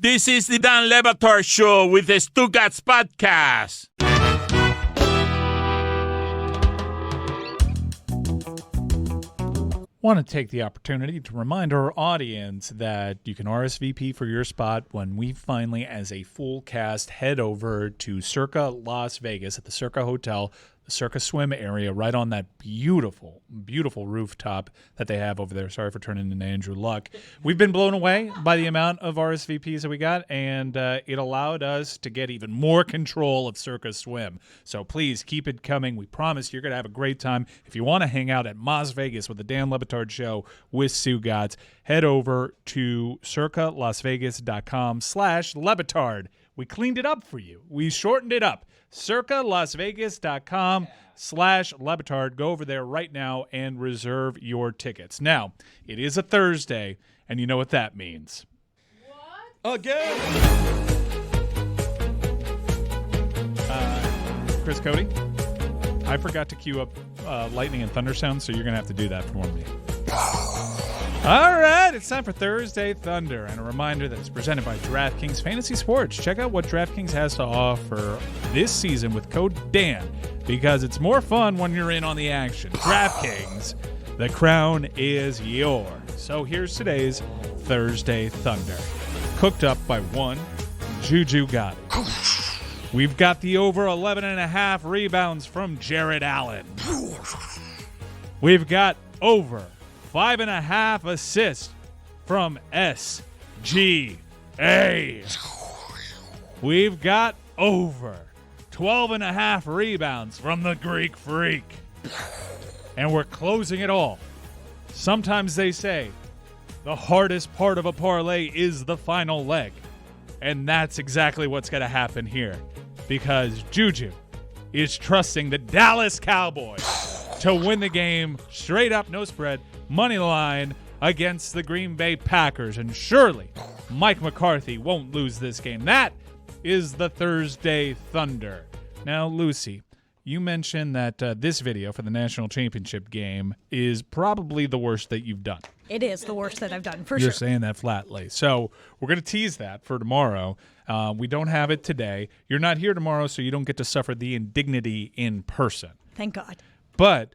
This is the Dan Le Batard Show with the Stugotz podcast. Want to take the opportunity to remind our audience that you can RSVP for your spot when we finally, as a full cast, head over to Circa Las Vegas at the Circa Hotel, the Circa Swim area, right on that beautiful, beautiful rooftop that they have over there. Sorry for turning into Andrew Luck. We've been blown away by the amount of RSVPs that we got, and it allowed us to get even more control of Circa Swim. So please keep it coming. We promise you're going to have a great time. If you want to hang out at Las Vegas with the Dan Le Batard Show with Stugotz, head over to circalasvegas.com/LeBatard. We cleaned it up for you. We shortened it up. circalasvegas.com/LeBatard. Go over there right now and reserve your tickets. Now, it is a Thursday, and you know what that means. What? Again! Chris Cody, I forgot to cue up lightning and thunder sounds, so you're going to have to do that for me. All right, it's time for Thursday Thunder, and a reminder that it's presented by DraftKings Fantasy Sports. Check out what DraftKings has to offer this season with code DAN, because it's more fun when you're in on the action. DraftKings, the crown is yours. So here's today's Thursday Thunder, cooked up by one Juju Gotti. We've got the over 11.5 rebounds from Jared Allen. We've got over 5.5 assists from SGA. We've got over 12.5 rebounds from the Greek Freak. And we're closing it all. Sometimes they say the hardest part of a parlay is the final leg. And that's exactly what's going to happen here. Because Juju is trusting the Dallas Cowboys to win the game straight up, no spread, money line against the Green Bay Packers. And surely Mike McCarthy won't lose this game. That is the Thursday Thunder. Now, Lucy, you mentioned that this video for the national championship game is probably the worst that you've done. It is the worst that I've done, for sure. You're saying that flatly. So we're going to tease that for tomorrow. We don't have it today. You're not here tomorrow, so you don't get to suffer the indignity in person. Thank God. But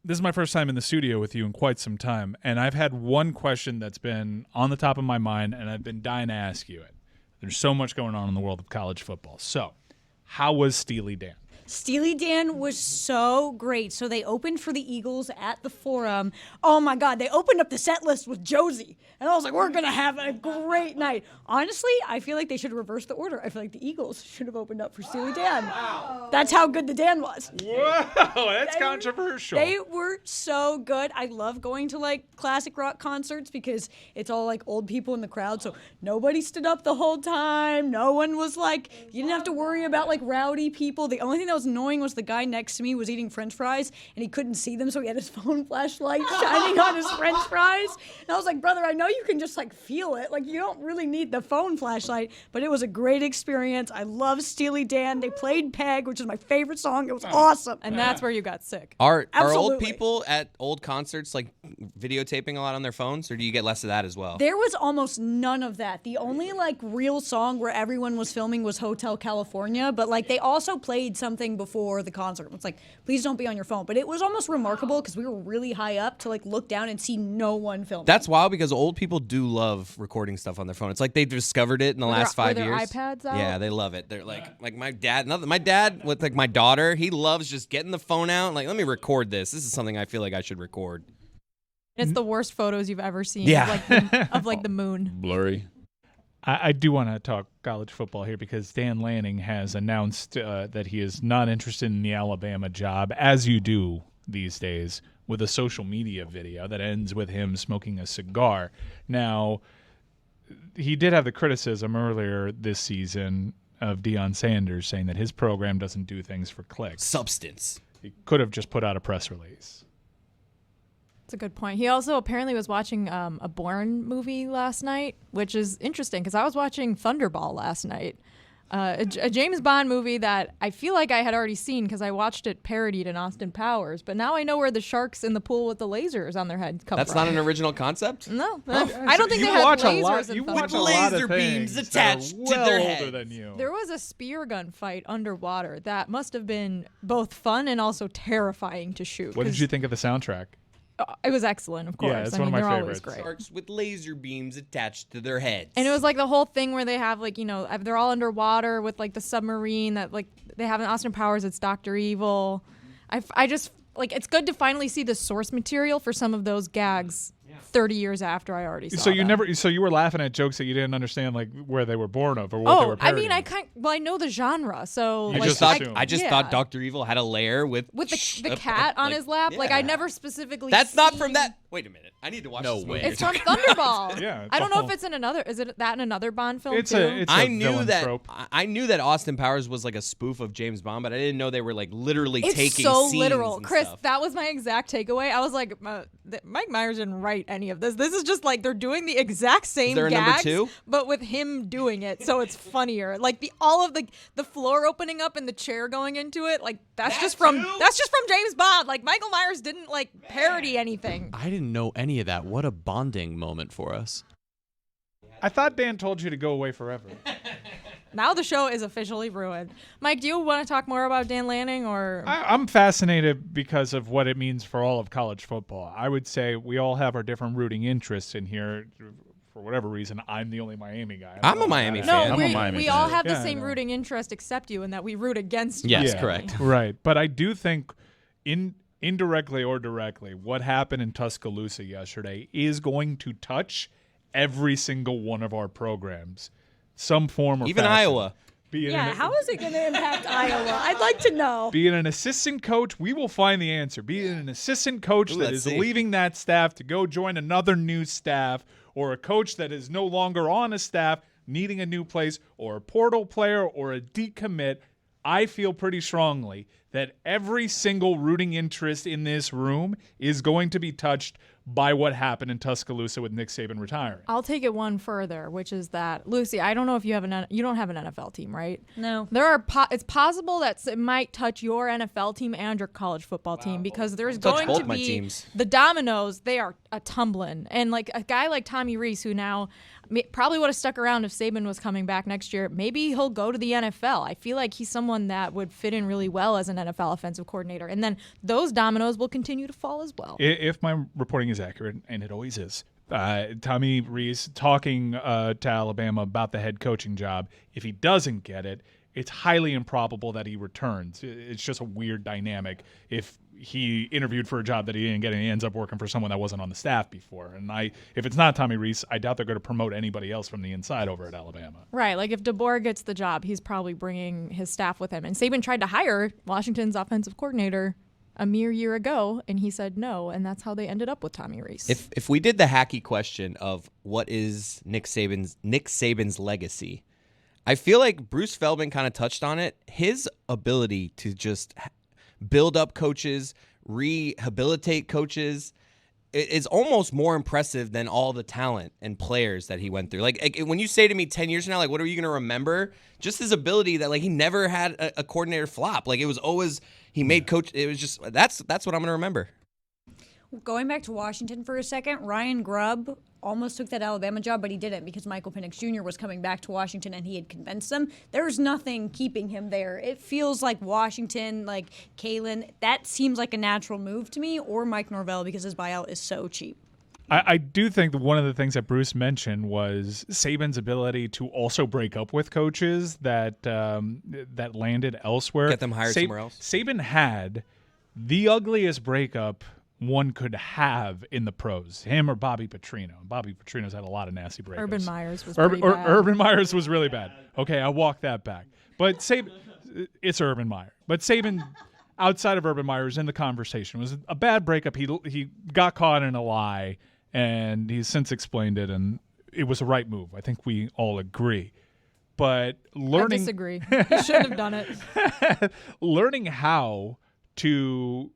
this is my first time in the studio with you in quite some time, and I've had one question that's been on the top of my mind, and I've been dying to ask you it. There's so much going on in the world of college football. So, how was Steely Dan? Steely Dan was so great. So they opened for the Eagles at the Forum. Oh, my God. They opened up the set list with Josie. And I was like, we're going to have a great night. Honestly, I feel like they should reverse the order. I feel like the Eagles should have opened up for Steely Dan. Wow. That's how good the Dan was. Whoa, that's controversial. They were so good. I love going to, like, classic rock concerts because it's all, like, old people in the crowd. So nobody stood up the whole time. No one was, like, you didn't have to worry about, like, rowdy people. The only thing that was annoying was the guy next to me was eating French fries and he couldn't see them, so he had his phone flashlight shining on his French fries. And I was like, brother, I know you can just like feel it. Like, you don't really need the phone flashlight, but it was a great experience. I love Steely Dan. They played Peg, which is my favorite song. It was awesome. And that's where you got sick. Are old Absolutely. people at old concerts like videotaping a lot on their phones, or do you get less of that as well? There was almost none of that. The only like real song where everyone was filming was Hotel California, but like they also played something before the concert. It's like, please don't be on your phone. But it was almost remarkable because we were really high up to like look down and see no one filming. That's wild because old people do love recording stuff on their phone. It's like they've discovered it in the last 5 Were years. their iPads out? Yeah, they love it. They're like my dad. My dad with like my daughter, he loves just getting the phone out. Like, let me record this. This is something I feel like I should record. It's the worst photos you've ever seen Yeah. of like the moon. Blurry. I do want to talk college football here because Dan Lanning has announced that he is not interested in the Alabama job, as you do these days, with a social media video that ends with him smoking a cigar. Now, he did have the criticism earlier this season of Deion Sanders saying that his program doesn't do things for clicks. Substance. He could have just put out a press release. That's a good point. He also apparently was watching a Bourne movie last night, which is interesting because I was watching Thunderball last night. A James Bond movie that I feel like I had already seen because I watched it parodied in Austin Powers, but now I know where the sharks in the pool with the lasers on their heads come That's from. not an original concept? No. I don't think You they had watch a lasers lot. in You Thunder watch a Ball. lot Laser of beams things attached that are to well their older heads. than you. There was a spear gun fight underwater that must have been both fun and also terrifying to shoot. What did 'cause you think of the soundtrack? It was excellent, of course. Yeah, it's I one mean, of my they're always favorites. great. Sharks with laser beams attached to their heads. And it was like the whole thing where they have like, they're all underwater with like the submarine that like they have in Austin Powers. It's Dr. Evil. I just like, it's good to finally see the source material for some of those gags 30 years after I already saw So you them. so you were laughing at jokes that you didn't understand, like where they were born of or what they were I mean, parodying. I know the genre, so You like, just thought assumed. I just yeah. thought Dr. Evil had a lair with the cat on his lap. Like I never specifically. That's not seen- from that. Wait a minute. I need to watch No this movie. way. It's from Thunderball. Yeah, it's I don't know all- if it's in another. Is it that in another Bond film It's too? a I knew villain that trope. I knew that Austin Powers was like a spoof of James Bond, but I didn't know they were like literally It's taking so scenes literal, and Chris. stuff. That was my exact takeaway. I was like, Mike Myers didn't write any of this. This is just like they're doing the exact same there a number gags, two? but with him doing it, so it's funnier. Like all of the floor opening up and the chair going into it. Like that's just from James Bond. Like Michael Myers didn't like parody anything. I didn't know any of that. What a bonding moment for us. I thought Dan told you to go away forever. Now the show is officially ruined. Mike, do you want to talk more about Dan Lanning or? I'm fascinated because of what it means for all of college football. I would say we all have our different rooting interests in here. For whatever reason, I'm the only Miami guy. I'm a Miami fan. No, I'm a Miami we fan. all have the Yeah, I same know. rooting interest except you in that we root against you. Yes, Yeah. correct. Right. But I do think indirectly or directly, what happened in Tuscaloosa yesterday is going to touch every single one of our programs, some form or Even fashion. Iowa. Be it Yeah, an- how is it going to impact Iowa? I'd like to know. Be it an assistant coach, we will find the answer. Be it an assistant coach that let's is see. leaving that staff to go join another new staff, or a coach that is no longer on a staff needing a new place, or a portal player or a decommit, I feel pretty strongly that every single rooting interest in this room is going to be touched by what happened in Tuscaloosa with Nick Saban retiring. I'll take it one further, which is that Lucy, I don't know if you don't have an NFL team, right? No. It's possible that it might touch your NFL team and your college football team because there's Touch going both to my be teams. the dominoes. They are a tumbling, and like a guy like Tommy Rees, who now probably would have stuck around if Saban was coming back next year. Maybe he'll go to the NFL. I feel like he's someone that would fit in really well as an NFL offensive coordinator, and then those dominoes will continue to fall as well. If my reporting is accurate, and it always is, Tommy Rees talking to Alabama about the head coaching job. If he doesn't get it, it's highly improbable that he returns. It's just a weird dynamic if he interviewed for a job that he didn't get and he ends up working for someone that wasn't on the staff before. And if it's not Tommy Rees, I doubt they're going to promote anybody else from the inside over at Alabama. Right, like if DeBoer gets the job, he's probably bringing his staff with him. And Saban tried to hire Washington's offensive coordinator a mere year ago, and he said no, and that's how they ended up with Tommy Rees. If we did the hacky question of what is Nick Saban's legacy, I feel like Bruce Feldman kind of touched on it. His ability to just build up coaches, rehabilitate coaches, is almost more impressive than all the talent and players that he went through. Like when you say to me 10 years from now, like what are you going to remember? Just his ability that like he never had a coordinator flop. Like it was always he made coach. It was just that's what I'm going to remember. Going back to Washington for a second, Ryan Grubb almost took that Alabama job, but he didn't because Michael Penix Jr. was coming back to Washington and he had convinced them. There's nothing keeping him there. It feels like Washington, like Kalen, that seems like a natural move to me, or Mike Norvell because his buyout is so cheap. I do think that one of the things that Bruce mentioned was Saban's ability to also break up with coaches that that landed elsewhere. Get them hired somewhere else. Saban had the ugliest breakup one could have in the pros, him or Bobby Petrino. Bobby Petrino's had a lot of nasty breakups. Urban Myers was pretty bad. Urban Myers was really bad. Okay, I'll walk that back. But Saban, it's Urban Meyer. But Saban, outside of Urban Myers, in the conversation, was a bad breakup. He got caught in a lie, and he's since explained it, and it was a right move. I think we all agree. But I disagree. He shouldn't have done it. learning how to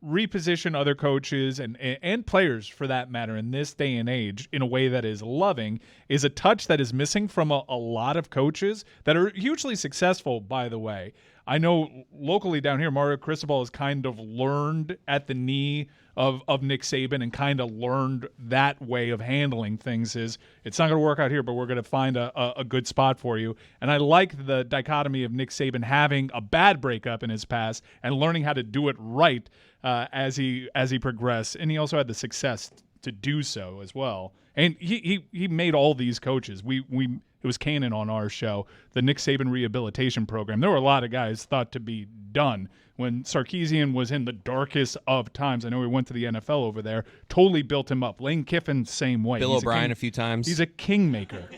reposition other coaches and players, for that matter, in this day and age in a way that is loving is a touch that is missing from a lot of coaches that are hugely successful, by the way. I know locally down here, Mario Cristobal has kind of learned at the knee of Nick Saban and kind of learned that way of handling things. Is it's not going to work out here, but we're going to find a good spot for you. And I like the dichotomy of Nick Saban having a bad breakup in his past and learning how to do it right as he progressed. And he also had the success to do so as well. And he made all these coaches. It was canon on our show, the Nick Saban rehabilitation program. There were a lot of guys thought to be done when Sarkisian was in the darkest of times. I know he went to the NFL over there, totally built him up. Lane Kiffin, same way. Bill O'Brien a few times. He's a kingmaker.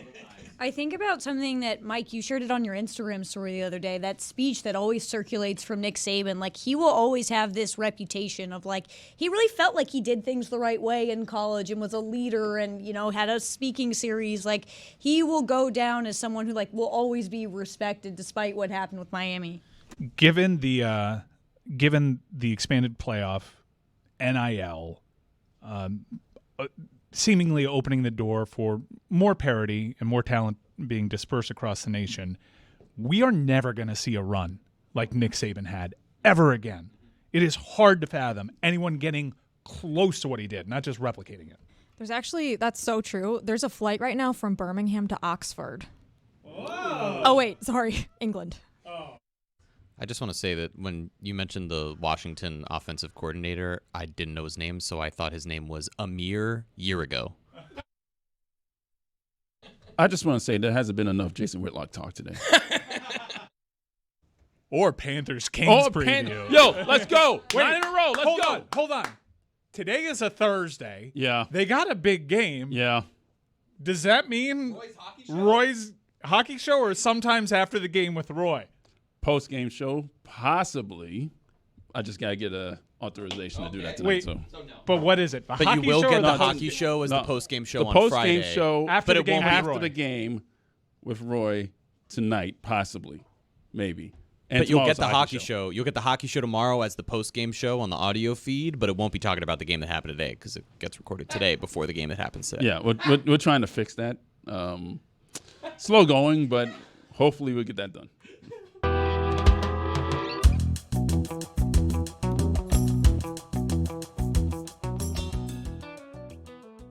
I think about something that, Mike, you shared it on your Instagram story the other day, that speech that always circulates from Nick Saban. Like, he will always have this reputation of, like, he really felt like he did things the right way in college and was a leader and, had a speaking series. Like, he will go down as someone who, like, will always be respected despite what happened with Miami. Given the expanded playoff, NIL, seemingly opening the door for more parity and more talent being dispersed across the nation, we are never going to see a run like Nick Saban had ever again. It is hard to fathom anyone getting close to what he did, not just replicating it. There's actually, that's so true. There's a flight right now from Birmingham to Oxford. Whoa. Oh, wait, sorry, England. I just want to say that when you mentioned the Washington offensive coordinator, I didn't know his name, so I thought his name was a mere year ago. I just want to say there hasn't been enough Jason Whitlock talk today. Or Panthers Kings preview. Yo, let's go. Wait, 9 in a row. Let's go. Hold on. Today is a Thursday. Yeah. They got a big game. Yeah. Does that mean Roy's hockey show or sometimes after the game with Roy? Post-game show, possibly. I just got to get a authorization to do that tonight. Wait, but what is it? But you will get the hockey show as the post-game show on Friday. The post-game show after the game with Roy tonight, possibly, maybe. And but you'll get the hockey show. You'll get the hockey show tomorrow as the post-game show on the audio feed, but it won't be talking about the game that happened today because it gets recorded today before the game that happens today. Yeah, we're trying to fix that. Slow going, but hopefully we'll get that done.